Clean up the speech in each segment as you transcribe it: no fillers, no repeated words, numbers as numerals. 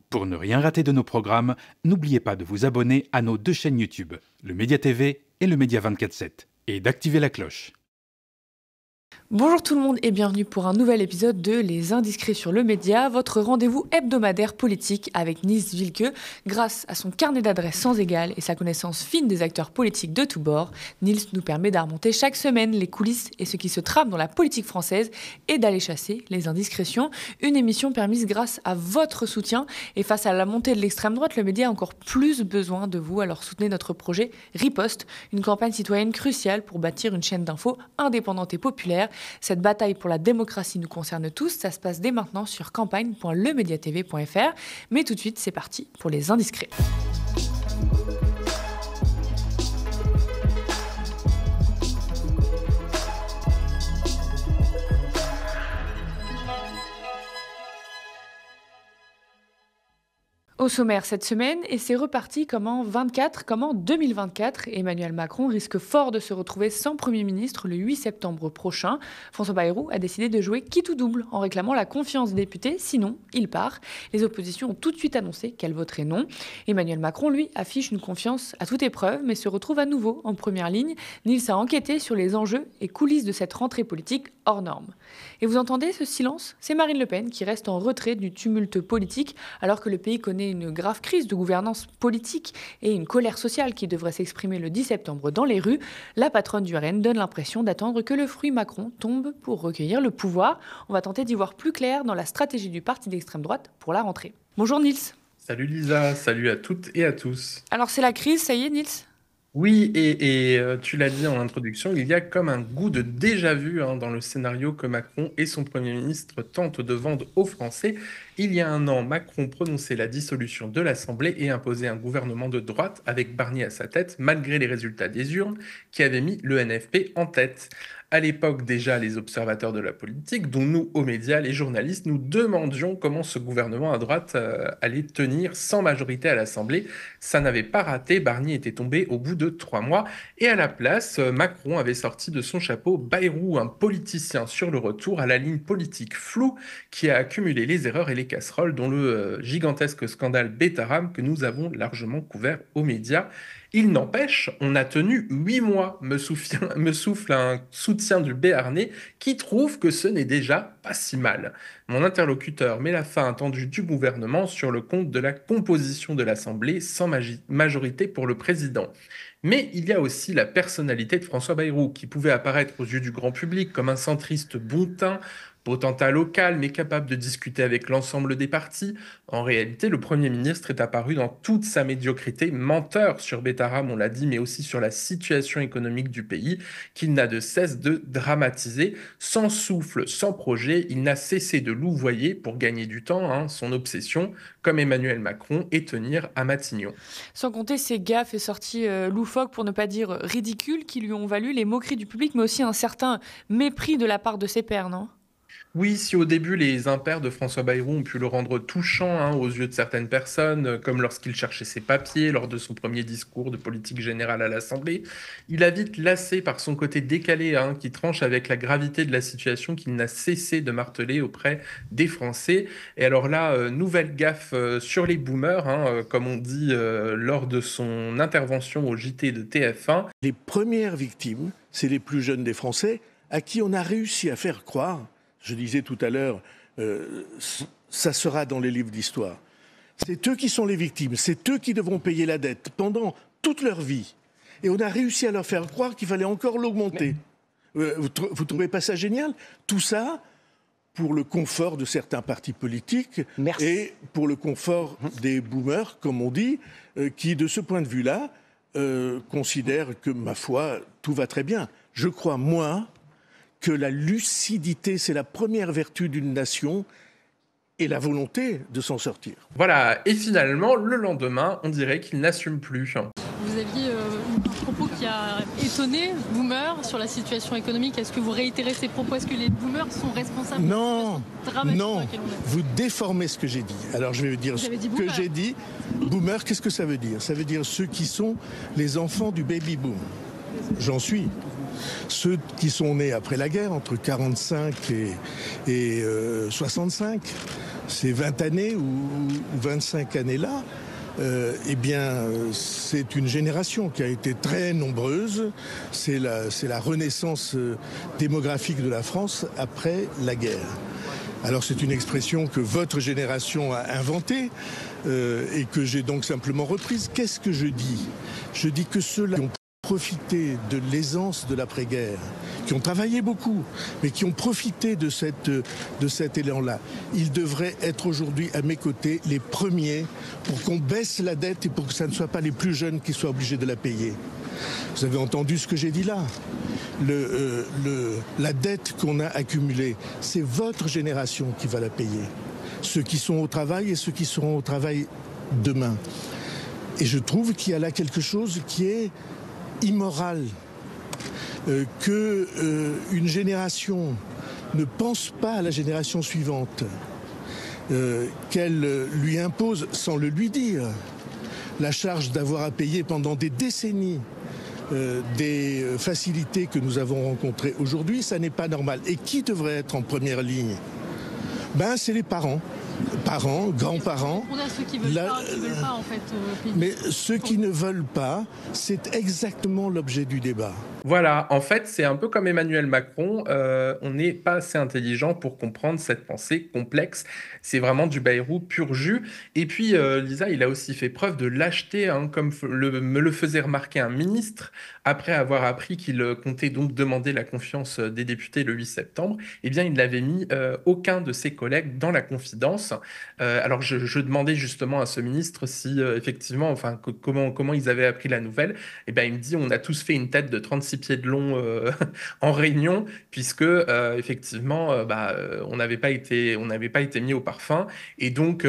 Pour ne rien rater de nos programmes, n'oubliez pas de vous abonner à nos deux chaînes YouTube, le Média TV et le Média 24/7, et d'activer la cloche. Bonjour tout le monde et bienvenue pour un nouvel épisode de Les Indiscrets sur le Média, votre rendez-vous hebdomadaire politique avec Nils Wilke. Grâce à son carnet d'adresses sans égal et sa connaissance fine des acteurs politiques de tous bords, Nils nous permet d'armonter chaque semaine les coulisses et ce qui se trame dans la politique française et d'aller chasser les indiscrétions. Une émission permise grâce à votre soutien et face à la montée de l'extrême droite, le Média a encore plus besoin de vous. Alors soutenez notre projet Riposte, une campagne citoyenne cruciale pour bâtir une chaîne d'infos indépendante et populaire. Cette bataille pour la démocratie nous concerne tous, ça se passe dès maintenant sur campagne.lemediatv.fr. Mais tout de suite, c'est parti pour les indiscrets. Au sommaire cette semaine, et c'est reparti comme en 2024, Emmanuel Macron risque fort de se retrouver sans Premier ministre le 8 septembre prochain. François Bayrou a décidé de jouer quitte ou double en réclamant la confiance des députés, sinon il part. Les oppositions ont tout de suite annoncé qu'elles voteraient non. Emmanuel Macron, lui, affiche une confiance à toute épreuve, mais se retrouve à nouveau en première ligne. Nils a enquêté sur les enjeux et coulisses de cette rentrée politique hors norme. Et vous entendez ce silence ? C'est Marine Le Pen qui reste en retrait du tumulte politique, alors que le pays connaît une grave crise de gouvernance politique et une colère sociale qui devrait s'exprimer le 10 septembre dans les rues. La patronne du RN donne l'impression d'attendre que le fruit Macron tombe pour recueillir le pouvoir. On va tenter d'y voir plus clair dans la stratégie du parti d'extrême droite pour la rentrée. Bonjour Nils. Salut Lisa, salut à toutes et à tous. Alors c'est la crise, ça y est Nils ? Oui, et tu l'as dit en introduction, il y a comme un goût de déjà-vu dans le scénario que Macron et son Premier ministre tentent de vendre aux Français. Il y a un an, Macron prononçait la dissolution de l'Assemblée et imposait un gouvernement de droite avec Barnier à sa tête, malgré les résultats des urnes qui avaient mis le NFP en tête. À l'époque, déjà, les observateurs de la politique, dont nous, aux médias, les journalistes, nous demandions comment ce gouvernement à droite allait tenir sans majorité à l'Assemblée. Ça n'avait pas raté, Barnier était tombé au bout de 3 mois. Et à la place, Macron avait sorti de son chapeau Bayrou, un politicien sur le retour à la ligne politique floue qui a accumulé les erreurs et les casseroles, dont le gigantesque scandale Betaram que nous avons largement couvert aux médias. Il n'empêche, on a tenu 8 mois, me souffle un soutien du Béarnais qui trouve que ce n'est déjà pas si mal. Mon interlocuteur met la fin attendue du gouvernement sur le compte de la composition de l'Assemblée sans majorité pour le président. Mais il y a aussi la personnalité de François Bayrou qui pouvait apparaître aux yeux du grand public comme un centriste bon teint, potentat local, mais capable de discuter avec l'ensemble des partis. En réalité, le Premier ministre est apparu dans toute sa médiocrité, menteur sur Betaram, on l'a dit, mais aussi sur la situation économique du pays, qu'il n'a de cesse de dramatiser. Sans souffle, sans projet, il n'a cessé de louvoyer pour gagner du temps, son obsession, comme Emmanuel Macron, et tenir à Matignon. Sans compter ses gaffes et sorties loufoques, pour ne pas dire ridicules, qui lui ont valu les moqueries du public, mais aussi un certain mépris de la part de ses pairs, non ? Oui, si au début les impairs de François Bayrou ont pu le rendre touchant aux yeux de certaines personnes, comme lorsqu'il cherchait ses papiers lors de son premier discours de politique générale à l'Assemblée, il a vite lassé par son côté décalé qui tranche avec la gravité de la situation qu'il n'a cessé de marteler auprès des Français. Et alors là, nouvelle gaffe sur les boomers, comme on dit lors de son intervention au JT de TF1. Les premières victimes, c'est les plus jeunes des Français à qui on a réussi à faire croire. Je disais tout à l'heure, ça sera dans les livres d'histoire. C'est eux qui sont les victimes, c'est eux qui devront payer la dette pendant toute leur vie. Et on a réussi à leur faire croire qu'il fallait encore l'augmenter. Vous trouvez pas ça génial ? Tout ça pour le confort de certains partis politiques. Merci. Et pour le confort des boomers, comme on dit, qui, de ce point de vue-là, considèrent que, ma foi, tout va très bien. Je crois, moi, que la lucidité, c'est la première vertu d'une nation et la volonté de s'en sortir. Voilà, et finalement, le lendemain, on dirait qu'il n'assume plus. Vous aviez un propos qui a étonné Boomer sur la situation économique. Est-ce que vous réitérez ces propos ? Est-ce que les Boomers sont responsables de la situation dramatique dans laquelle on est ? Vous déformez ce que j'ai dit. Alors je vais vous dire ce que j'ai dit. Boomer, qu'est-ce que ça veut dire ? Ça veut dire ceux qui sont les enfants du baby-boom. J'en suis. Ceux qui sont nés après la guerre, entre 45 et 65, ces 20 années ou 25 années-là, c'est une génération qui a été très nombreuse. C'est la renaissance démographique de la France après la guerre. Alors c'est une expression que votre génération a inventée et que j'ai donc simplement reprise. Qu'est-ce que je dis ? Je dis que ceux-là qui ont profité de l'aisance de l'après-guerre, qui ont travaillé beaucoup, mais qui ont profité de cet élan-là, ils devraient être aujourd'hui à mes côtés les premiers pour qu'on baisse la dette et pour que ça ne soit pas les plus jeunes qui soient obligés de la payer. Vous avez entendu ce que j'ai dit là. La dette qu'on a accumulée, c'est votre génération qui va la payer. Ceux qui sont au travail et ceux qui seront au travail demain. Et je trouve qu'il y a là quelque chose qui est immoral. Qu'une génération ne pense pas à la génération suivante, qu'elle lui impose, sans le lui dire, la charge d'avoir à payer pendant des décennies des facilités que nous avons rencontrées aujourd'hui, ça n'est pas normal. Et qui devrait être en première ligne ? C'est les parents, grands-parents. On a ceux qui veulent pas en fait. Mais ceux qui ne veulent pas, c'est exactement l'objet du débat. Voilà, en fait, c'est un peu comme Emmanuel Macron, on n'est pas assez intelligent pour comprendre cette pensée complexe. C'est vraiment du Bayrou pur jus. Et puis, Lisa, il a aussi fait preuve de lâcheté, comme me le faisait remarquer un ministre, après avoir appris qu'il comptait donc demander la confiance des députés le 8 septembre. Eh bien, il n'avait mis aucun de ses collègues dans la confidence. Alors, je demandais justement à ce ministre si, effectivement, comment ils avaient appris la nouvelle. Eh bien, il me dit, on a tous fait une tête de 36 pieds de long en réunion, puisque effectivement, on n'avait pas été mis au parfum. Et donc,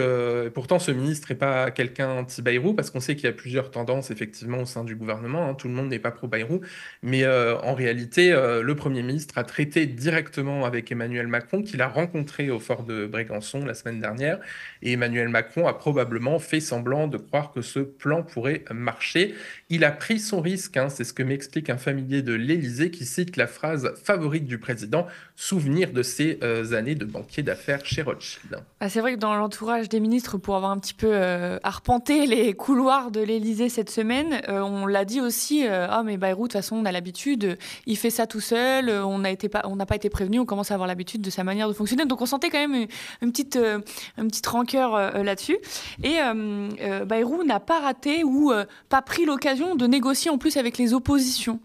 pourtant, ce ministre n'est pas quelqu'un anti-Bayrou, parce qu'on sait qu'il y a plusieurs tendances, effectivement, au sein du gouvernement. Tout le monde n'est pas pro-Bayrou. Mais en réalité, le Premier ministre a traité directement avec Emmanuel Macron, qu'il a rencontré au fort de Brégançon la semaine dernière. Et Emmanuel Macron a probablement fait semblant de croire que ce plan pourrait marcher. Il a pris son risque, c'est ce que m'explique un familier de l'Élysée qui cite la phrase favorite du président, souvenir de ses années de banquier d'affaires chez Rothschild. C'est vrai que dans l'entourage des ministres, pour avoir un petit peu arpenté les couloirs de l'Élysée cette semaine, on l'a dit aussi, mais Bayrou, de toute façon, on a l'habitude, il fait ça tout seul, on n'a pas été prévenu, on commence à avoir l'habitude de sa manière de fonctionner. Donc on sentait quand même une petite rancœur là-dessus. Et Bayrou n'a pas raté ou pas pris l'occasion de négocier en plus avec les oppositions.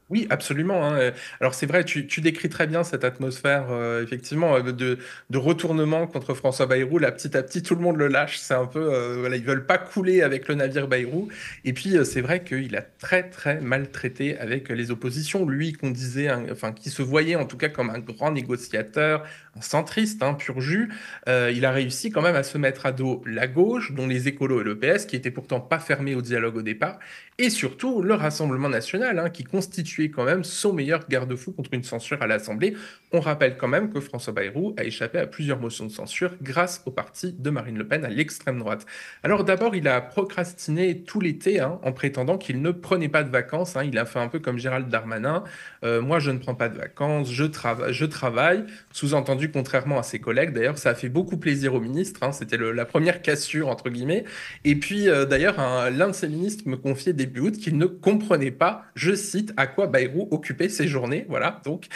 Oui, absolument. Alors c'est vrai, tu décris très bien cette atmosphère, effectivement, de retournement contre François Bayrou. Là, petit à petit, tout le monde le lâche. C'est un peu, ils veulent pas couler avec le navire Bayrou. Et puis, c'est vrai qu'il a très, très mal traité avec les oppositions. Lui, qu'on disait, qui se voyait en tout cas comme un grand négociateur, un centriste, pur jus. Il a réussi quand même à se mettre à dos la gauche, dont les écolos et le PS, qui étaient pourtant pas fermés au dialogue au départ, et surtout le Rassemblement national, qui constitue quand même son meilleur garde-fou contre une censure à l'Assemblée. On rappelle quand même que François Bayrou a échappé à plusieurs motions de censure grâce au parti de Marine Le Pen à l'extrême droite. Alors d'abord, il a procrastiné tout l'été en prétendant qu'il ne prenait pas de vacances. Il a fait un peu comme Gérald Darmanin. Moi, je ne prends pas de vacances, je travaille. Sous-entendu, contrairement à ses collègues. D'ailleurs, ça a fait beaucoup plaisir au ministre. C'était la première cassure, entre guillemets. Et puis, d'ailleurs, l'un de ses ministres me confiait début août qu'il ne comprenait pas, je cite, à quoi Bayrou occupait ses journées. Voilà, donc.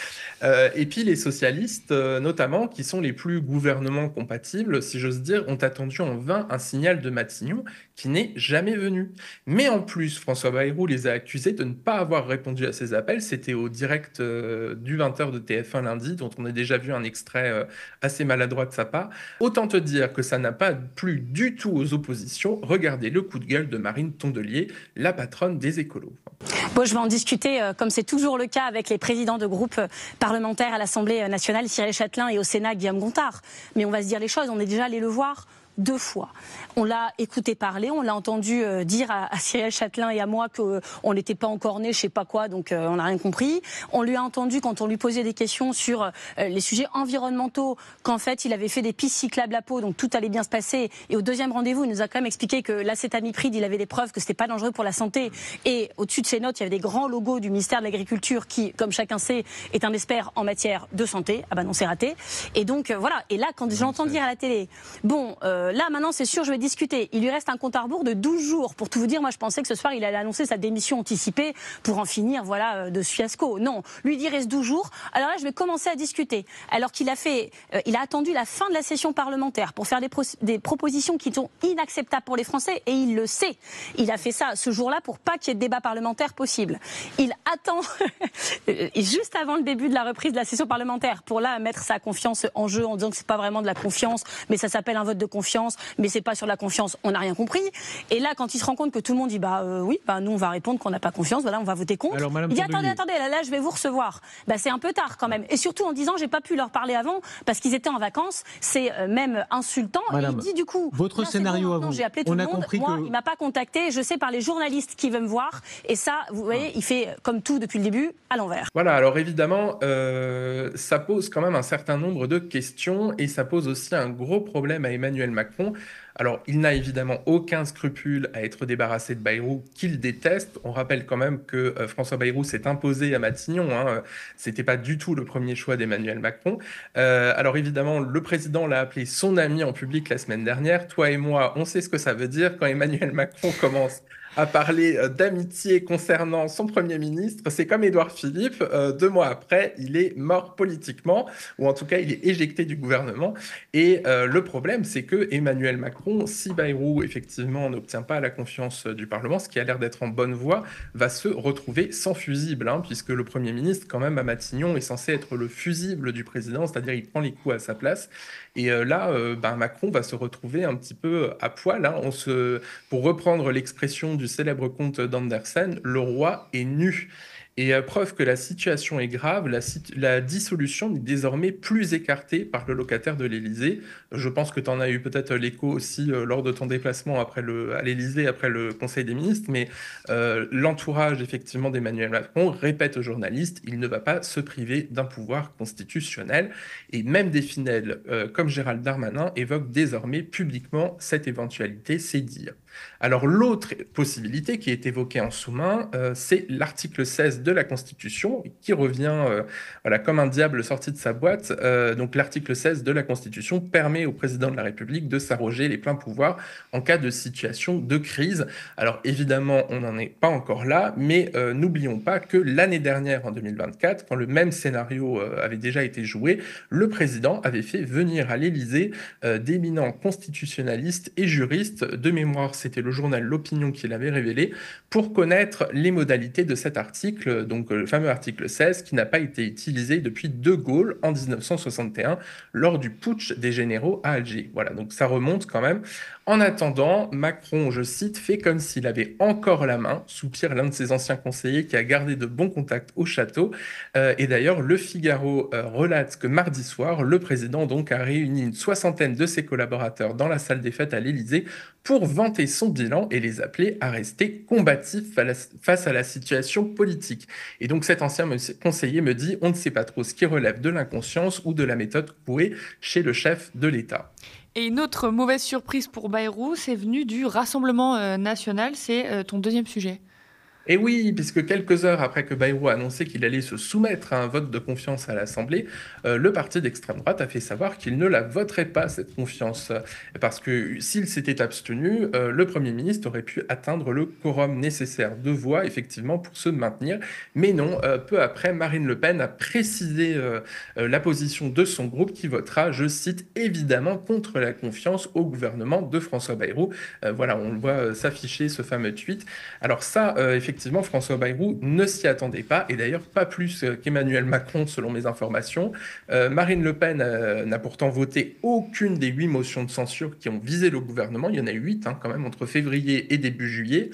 Et puis, les socialistes, notamment, qui sont les plus gouvernement compatibles, si j'ose dire, ont attendu en vain un signal de Matignon qui n'est jamais venu. Mais en plus, François Bayrou les a accusés de ne pas avoir répondu à ses appels. C'était au direct du 20h de TF1 lundi, dont on a déjà vu un extrait assez maladroit de sa part. Autant te dire que ça n'a pas plu du tout aux oppositions. Regardez le coup de gueule de Marine Tondelier, la patronne des écolos. Bon, je vais en discuter, comme c'est toujours le cas avec les présidents de groupes parlementaires à l'Assemblée nationale, Cyril Châtelain, et au Sénat, Guillaume Gontard. Mais on va se dire les choses, on est déjà allé le voir 2 fois. On l'a écouté parler, on l'a entendu dire à Cyril Châtelain et à moi qu'on n'était pas encore nés, je sais pas quoi, donc on n'a rien compris. On lui a entendu quand on lui posait des questions sur les sujets environnementaux, qu'en fait il avait fait des pistes cyclables à Pau, donc tout allait bien se passer. Et au deuxième rendez-vous, il nous a quand même expliqué que l'acétamipride, il avait des preuves que c'était pas dangereux pour la santé. Et au-dessus de ses notes, il y avait des grands logos du ministère de l'Agriculture qui, comme chacun sait, est un expert en matière de santé. Ah ben non, c'est raté. Et donc voilà. Et là, quand j'entends dire à la télé, bon, là maintenant c'est sûr, je vais discuter. Il lui reste un compte à rebours de 12 jours. Pour tout vous dire, moi je pensais que ce soir il allait annoncer sa démission anticipée pour en finir, voilà, de ce fiasco. Non, lui il reste 12 jours. Alors là, je vais commencer à discuter. Alors qu'il a fait, il a attendu la fin de la session parlementaire pour faire des propositions qui sont inacceptables pour les Français, et il le sait. Il a fait ça ce jour-là pour pas qu'il y ait de débat parlementaire possible. Il attend juste avant le début de la reprise de la session parlementaire pour là mettre sa confiance en jeu en disant que c'est pas vraiment de la confiance, mais ça s'appelle un vote de confiance, mais c'est pas sur la confiance, on n'a rien compris. Et là, quand il se rend compte que tout le monde dit oui, nous on va répondre qu'on n'a pas confiance, voilà, on va voter contre. Alors, il dit attendez, là je vais vous recevoir. C'est un peu tard quand même. Et surtout en disant j'ai pas pu leur parler avant parce qu'ils étaient en vacances, c'est même insultant. Madame, et il dit du coup, votre scénario à vous, j'ai appelé tout le monde, moi il m'a pas contacté, je sais par les journalistes qui veulent me voir, et ça, vous voyez, il fait comme tout depuis le début, à l'envers. Voilà, alors évidemment, ça pose quand même un certain nombre de questions, et ça pose aussi un gros problème à Emmanuel Macron. Alors, il n'a évidemment aucun scrupule à être débarrassé de Bayrou, qu'il déteste. On rappelle quand même que François Bayrou s'est imposé à Matignon. C'était pas du tout le premier choix d'Emmanuel Macron. Alors évidemment, le président l'a appelé son ami en public la semaine dernière. Toi et moi, on sait ce que ça veut dire quand Emmanuel Macron commence à parler d'amitié concernant son Premier ministre. C'est comme Édouard Philippe, 2 mois après, il est mort politiquement, ou en tout cas, il est éjecté du gouvernement. Et le problème, c'est que Emmanuel Macron, si Bayrou, effectivement, n'obtient pas la confiance du Parlement, ce qui a l'air d'être en bonne voie, va se retrouver sans fusible, puisque le Premier ministre, quand même, à Matignon, est censé être le fusible du président, c'est-à-dire il prend les coups à sa place. Et là, Macron va se retrouver un petit peu à poil. Pour reprendre l'expression du célèbre conte d'Andersen, le roi est nu. Et preuve que la situation est grave, la dissolution n'est désormais plus écartée par le locataire de l'Élysée. Je pense que tu en as eu peut-être l'écho aussi lors de ton déplacement à l'Élysée après le Conseil des ministres, mais l'entourage effectivement d'Emmanuel Macron répète aux journalistes, il ne va pas se priver d'un pouvoir constitutionnel. Et même des Finel, comme Gérald Darmanin, évoquent désormais publiquement cette éventualité, c'est dire. Alors l'autre possibilité qui est évoquée en sous-main, c'est l'article 16 de la Constitution, qui revient comme un diable sorti de sa boîte. Donc l'article 16 de la Constitution permet au président de la République de s'arroger les pleins pouvoirs en cas de situation de crise. Alors évidemment, on n'en est pas encore là, mais n'oublions pas que l'année dernière, en 2024, quand le même scénario avait déjà été joué, le président avait fait venir à l'Élysée d'éminents constitutionnalistes et juristes. De mémoire, c'était le journal L'Opinion qui l'avait révélé, pour connaître les modalités de cet article, donc le fameux article 16, qui n'a pas été utilisé depuis De Gaulle en 1961, lors du putsch des généraux à Alger. Voilà, donc ça remonte quand même. En attendant, Macron, je cite, fait comme s'il avait encore la main, soupire l'un de ses anciens conseillers qui a gardé de bons contacts au château. Et d'ailleurs, Le Figaro relate que mardi soir, le président donc a réuni une 60aine de ses collaborateurs dans la salle des fêtes à l'Élysée pour vanter son bilan et les appeler à rester combatifs face à la situation politique. Et donc cet ancien conseiller me dit, on ne sait pas trop ce qui relève de l'inconscience ou de la méthode couée chez le chef de l'État. Et une autre mauvaise surprise pour Bayrou, c'est venu du Rassemblement national, c'est ton deuxième sujet. Et oui, puisque quelques heures après que Bayrou a annoncé qu'il allait se soumettre à un vote de confiance à l'Assemblée, le parti d'extrême droite a fait savoir qu'il ne la voterait pas, cette confiance. Parce que s'il s'était abstenu, le Premier ministre aurait pu atteindre le quorum nécessaire de voix, effectivement, pour se maintenir. Mais non, peu après, Marine Le Pen a précisé la position de son groupe qui votera, je cite, évidemment contre la confiance au gouvernement de François Bayrou. Voilà, on le voit s'afficher, ce fameux tweet. Alors ça, effectivement, effectivement, François Bayrou ne s'y attendait pas, et d'ailleurs pas plus qu'Emmanuel Macron, selon mes informations. Marine Le Pen n'a pourtant voté aucune des 8 motions de censure qui ont visé le gouvernement. Il y en a 8 quand même entre février et début juillet.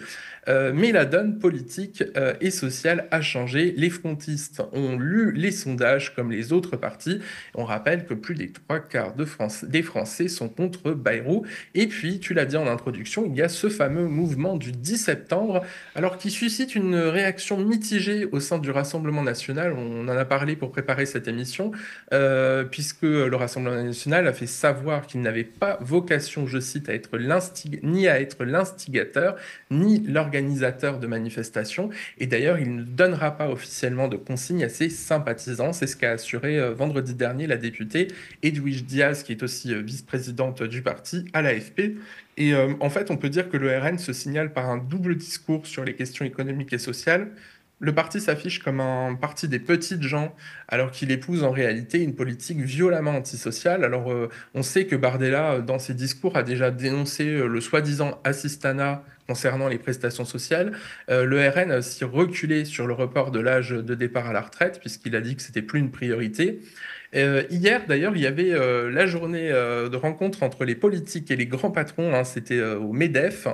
Mais la donne politique et sociale a changé. Les frontistes ont lu les sondages comme les autres partis. On rappelle que plus des 3/4 des Français sont contre Bayrou. Et puis, tu l'as dit en introduction, il y a ce fameux mouvement du 10 septembre, alors qui suscite une réaction mitigée au sein du Rassemblement national. On en a parlé pour préparer cette émission, puisque le Rassemblement national a fait savoir qu'il n'avait pas vocation, je cite, ni à être l'instigateur, ni l'organisateur de manifestations. Et d'ailleurs, il ne donnera pas officiellement de consignes à ses sympathisants. C'est ce qu'a assuré vendredi dernier la députée Edwige Diaz, qui est aussi vice-présidente du parti, à l'AFP. Et en fait, on peut dire que le RN se signale par un double discours sur les questions économiques et sociales. Le parti s'affiche comme un parti des petites gens, alors qu'il épouse en réalité une politique violemment antisociale. Alors, on sait que Bardella, dans ses discours, a déjà dénoncé le soi-disant assistanat concernant les prestations sociales. Le RN a aussi reculé sur le report de l'âge de départ à la retraite, puisqu'il a dit que c'était plus une priorité. Hier, d'ailleurs, il y avait la journée de rencontre entre les politiques et les grands patrons, c'était au MEDEF,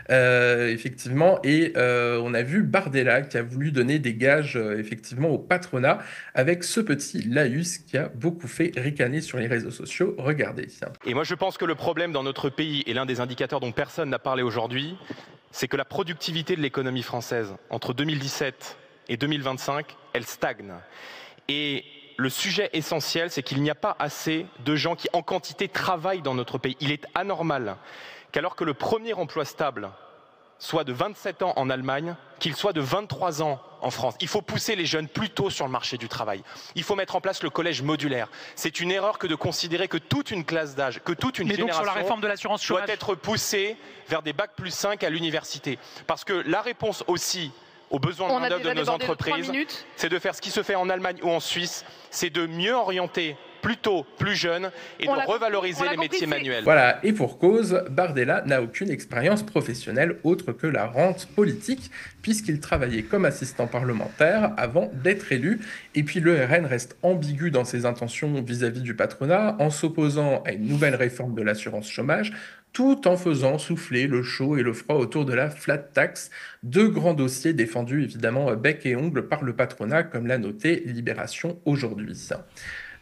effectivement, et on a vu Bardella qui a voulu donner des gages, effectivement, au patronat, avec ce petit laïus qui a beaucoup fait ricaner sur les réseaux sociaux. Regardez. Et moi, je pense que le problème dans notre pays, et l'un des indicateurs dont personne n'a parlé aujourd'hui, c'est que la productivité de l'économie française, entre 2017 et 2025, elle stagne. Et le sujet essentiel, c'est qu'il n'y a pas assez de gens qui, en quantité, travaillent dans notre pays. Il est anormal qu'alors que le premier emploi stable soit de 27 ans en Allemagne, qu'il soit de 23 ans en France. Il faut pousser les jeunes plus tôt sur le marché du travail. Il faut mettre en place le collège modulaire. C'est une erreur que de considérer que toute une classe d'âge, que toute une génération sur la réforme de l'assurance chômage doit être poussée vers des bacs plus 5 à l'université. Parce que la réponse aussi aux besoins de main-d'œuvre de nos entreprises, c'est de faire ce qui se fait en Allemagne ou en Suisse, c'est de mieux orienter plus tôt, plus jeune, et de revaloriser les métiers manuels. Voilà, et pour cause, Bardella n'a aucune expérience professionnelle autre que la rente politique, puisqu'il travaillait comme assistant parlementaire avant d'être élu. Et puis le RN reste ambigu dans ses intentions vis-à-vis du patronat, en s'opposant à une nouvelle réforme de l'assurance chômage, tout en faisant souffler le chaud et le froid autour de la flat tax, deux grands dossiers défendus évidemment bec et ongle par le patronat, comme l'a noté Libération aujourd'hui.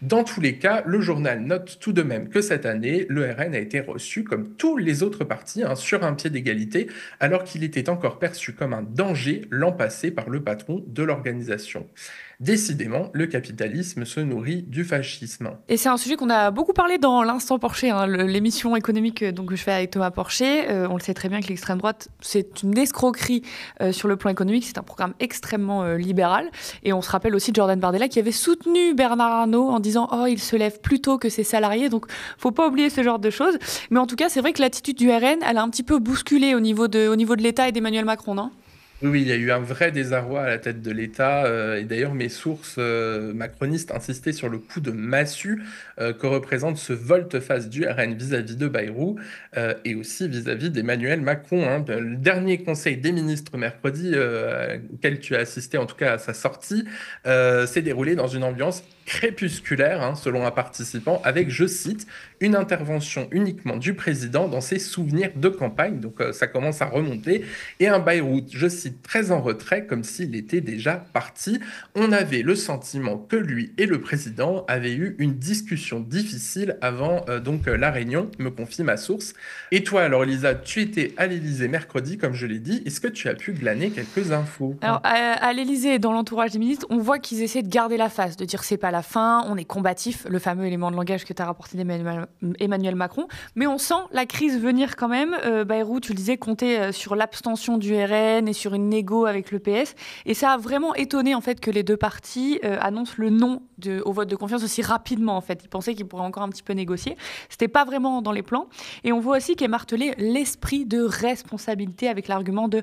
Dans tous les cas, le journal note tout de même que cette année, le RN a été reçu, comme tous les autres partis, sur un pied d'égalité, alors qu'il était encore perçu comme un danger l'an passé par le patron de l'organisation. Décidément, le capitalisme se nourrit du fascisme. Et c'est un sujet qu'on a beaucoup parlé dans l'Instant Porcher, l'émission économique que je fais avec Thomas Porcher. On le sait très bien que l'extrême droite, c'est une escroquerie sur le plan économique. C'est un programme extrêmement libéral. Et on se rappelle aussi de Jordan Bardella qui avait soutenu Bernard Arnault en disant « Oh, il se lève plus tôt que ses salariés ». Donc, faut pas oublier ce genre de choses. Mais en tout cas, c'est vrai que l'attitude du RN, elle a un petit peu bousculé au niveau de l'État et d'Emmanuel Macron, non ? Oui, il y a eu un vrai désarroi à la tête de l'État. Et d'ailleurs, mes sources macronistes insistaient sur le coup de massue que représente ce volte-face du RN vis-à-vis de Bayrou et aussi vis-à-vis d'Emmanuel Macron. Le dernier conseil des ministres mercredi, auquel tu as assisté en tout cas à sa sortie, s'est déroulé dans une ambiance crépusculaire, selon un participant, avec, je cite, une intervention uniquement du président dans ses souvenirs de campagne. Donc ça commence à remonter. Et un Bayrou, je cite, très en retrait, comme s'il était déjà parti. On avait le sentiment que lui et le président avaient eu une discussion difficile avant la réunion, me confie ma source. Et toi, alors Lisa, tu étais à l'Élysée mercredi, comme je l'ai dit. Est-ce que tu as pu glaner quelques infos ? Alors, à l'Élysée et dans l'entourage des ministres, on voit qu'ils essaient de garder la face, de dire c'est pas la fin, on est combatif, le fameux élément de langage que tu as rapporté d'Emmanuel Macron. Mais on sent la crise venir quand même. Bayrou, tu le disais, comptait sur l'abstention du RN et sur une négo avec le PS. Et ça a vraiment étonné en fait que les deux partis annoncent le non au vote de confiance aussi rapidement en fait. Ils pensaient qu'ils pourraient encore un petit peu négocier. C'était pas vraiment dans les plans. Et on voit aussi qu'est martelé l'esprit de responsabilité avec l'argument de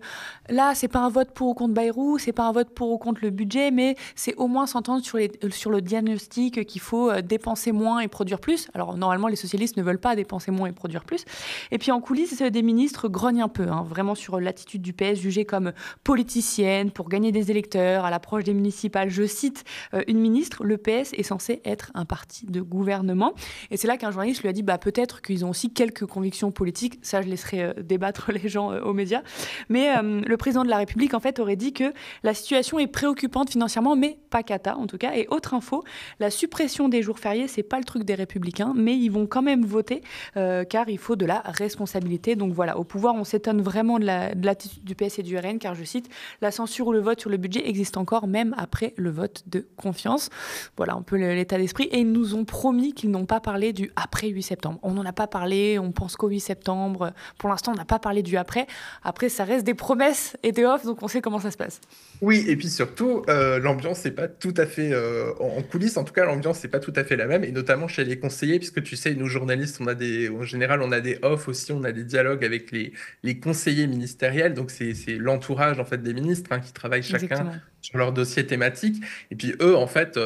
là, c'est pas un vote pour ou contre Bayrou, c'est pas un vote pour ou contre le budget, mais c'est au moins s'entendre sur le diagnostic qu'il faut dépenser moins et produire plus. Alors normalement, les socialistes ne veulent pas dépenser moins et produire plus. Et puis en coulisses, des ministres grognent un peu, vraiment sur l'attitude du PS jugée comme politicienne pour gagner des électeurs à l'approche des municipales. Je cite une ministre, le PS est censé être un parti de gouvernement. Et c'est là qu'un journaliste lui a dit peut-être qu'ils ont aussi quelques convictions politiques. Ça, je laisserai débattre les gens aux médias. Mais le président de la République, en fait, aurait dit que la situation est préoccupante financièrement, mais pas cata, en tout cas. Et autre info, la suppression des jours fériés, c'est pas le truc des Républicains, mais ils vont quand même voter, car il faut de la responsabilité. Donc voilà, au pouvoir, on s'étonne vraiment de l'attitude du PS et du RN, car je cite, la censure ou le vote sur le budget existe encore, même après le vote de confiance. Voilà un peu l'état d'esprit. Et ils nous ont promis qu'ils n'ont pas parlé du après 8 septembre. On n'en a pas parlé, on pense qu'au 8 septembre. Pour l'instant, on n'a pas parlé du après. Après, ça reste des promesses et des offres, donc on sait comment ça se passe. Oui, et puis surtout, l'ambiance n'est pas tout à fait, en coulisses, en tout cas, l'ambiance n'est pas tout à fait la même, et notamment chez les conseillers, puisque tu sais, nous journalistes, en général, on a des offs aussi, on a des dialogues avec les conseillers ministériels, donc c'est l'entourage en fait des ministres qui travaillent chacun Exactement. sur leur dossier thématique, et puis eux, en fait,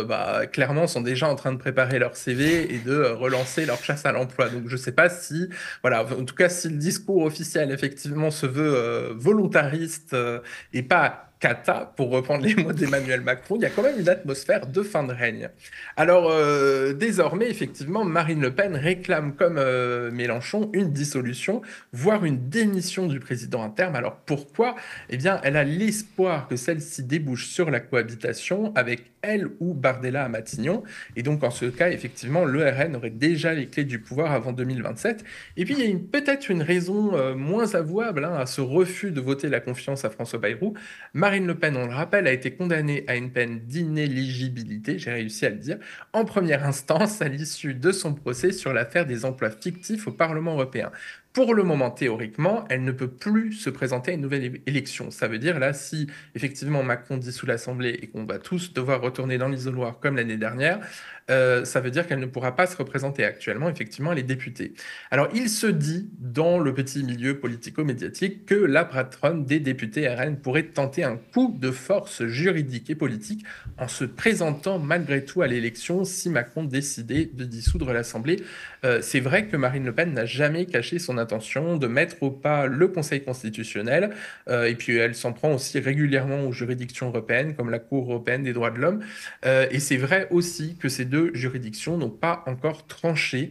clairement, sont déjà en train de préparer leur CV et de relancer leur chasse à l'emploi. Donc je sais pas si, voilà, en tout cas, si le discours officiel effectivement se veut volontariste et pas cata, pour reprendre les mots d'Emmanuel Macron, il y a quand même une atmosphère de fin de règne. Alors, désormais, effectivement, Marine Le Pen réclame, comme Mélenchon, une dissolution, voire une démission du président à terme. Alors, pourquoi? Eh bien, elle a l'espoir que celle-ci débouche sur la cohabitation avec elle ou Bardella à Matignon. Et donc, en ce cas, effectivement, le RN aurait déjà les clés du pouvoir avant 2027. Et puis, il y a peut-être une raison moins avouable à ce refus de voter la confiance à François Bayrou. Marine Le Pen, on le rappelle, a été condamnée à une peine d'inéligibilité, j'ai réussi à le dire, en première instance à l'issue de son procès sur l'affaire des emplois fictifs au Parlement européen. Pour le moment, théoriquement, elle ne peut plus se présenter à une nouvelle élection. Ça veut dire, là, si effectivement Macron dissout l'Assemblée et qu'on va tous devoir retourner dans l'isoloir comme l'année dernière, ça veut dire qu'elle ne pourra pas se représenter. Actuellement, effectivement, elle est députée. Alors, il se dit, dans le petit milieu politico-médiatique, que la patronne des députés RN pourrait tenter un coup de force juridique et politique en se présentant malgré tout à l'élection si Macron décidait de dissoudre l'Assemblée. C'est vrai que Marine Le Pen n'a jamais caché son intention de mettre au pas le Conseil constitutionnel, et puis elle s'en prend aussi régulièrement aux juridictions européennes, comme la Cour européenne des droits de l'homme. Et c'est vrai aussi que ces deux juridictions n'ont pas encore tranché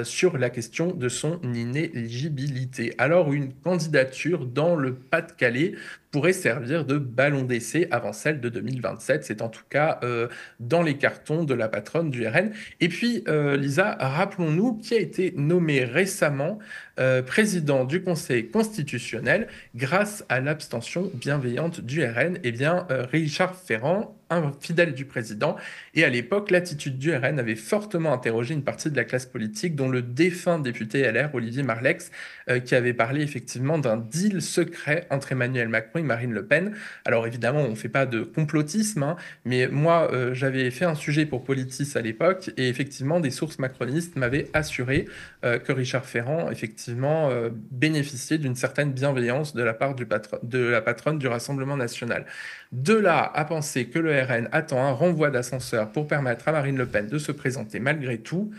sur la question de son inéligibilité. Alors une candidature dans le Pas-de-Calais pourrait servir de ballon d'essai avant celle de 2027. C'est en tout cas dans les cartons de la patronne du RN. Et puis, Lisa, rappelons-nous qui a été nommé récemment président du Conseil constitutionnel grâce à l'abstention bienveillante du RN. Eh bien, Richard Ferrand, un fidèle du président. Et à l'époque, l'attitude du RN avait fortement interrogé une partie de la classe politique, dont le défunt député LR, Olivier Marleix, qui avait parlé effectivement d'un deal secret entre Emmanuel Macron et Marine Le Pen. Alors évidemment, on ne fait pas de complotisme, mais moi, j'avais fait un sujet pour Politis à l'époque, et effectivement, des sources macronistes m'avaient assuré que Richard Ferrand, effectivement, bénéficiait d'une certaine bienveillance de la part de la patronne du Rassemblement national. De là à penser que le RN attend un renvoi d'ascenseur pour permettre à Marine Le Pen de se présenter malgré tout,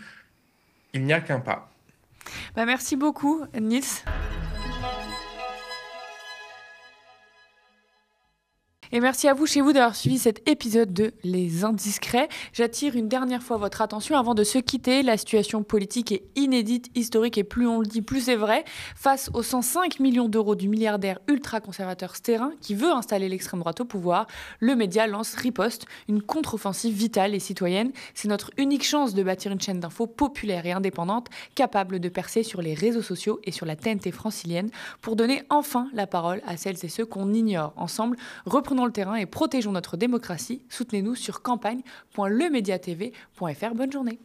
il n'y a qu'un pas. Merci beaucoup, Nils. Et merci à vous, chez vous, d'avoir suivi cet épisode de Les Indiscrets. J'attire une dernière fois votre attention avant de se quitter. La situation politique est inédite, historique, et plus on le dit, plus c'est vrai. Face aux 105 millions d'euros du milliardaire ultra-conservateur Stérin, qui veut installer l'extrême droite au pouvoir, le média lance Riposte, une contre-offensive vitale et citoyenne. C'est notre unique chance de bâtir une chaîne d'infos populaire et indépendante, capable de percer sur les réseaux sociaux et sur la TNT francilienne, pour donner enfin la parole à celles et ceux qu'on ignore. Ensemble, reprenons le terrain et protégeons notre démocratie. Soutenez-nous sur campagne.lemediatv.fr. Bonne journée.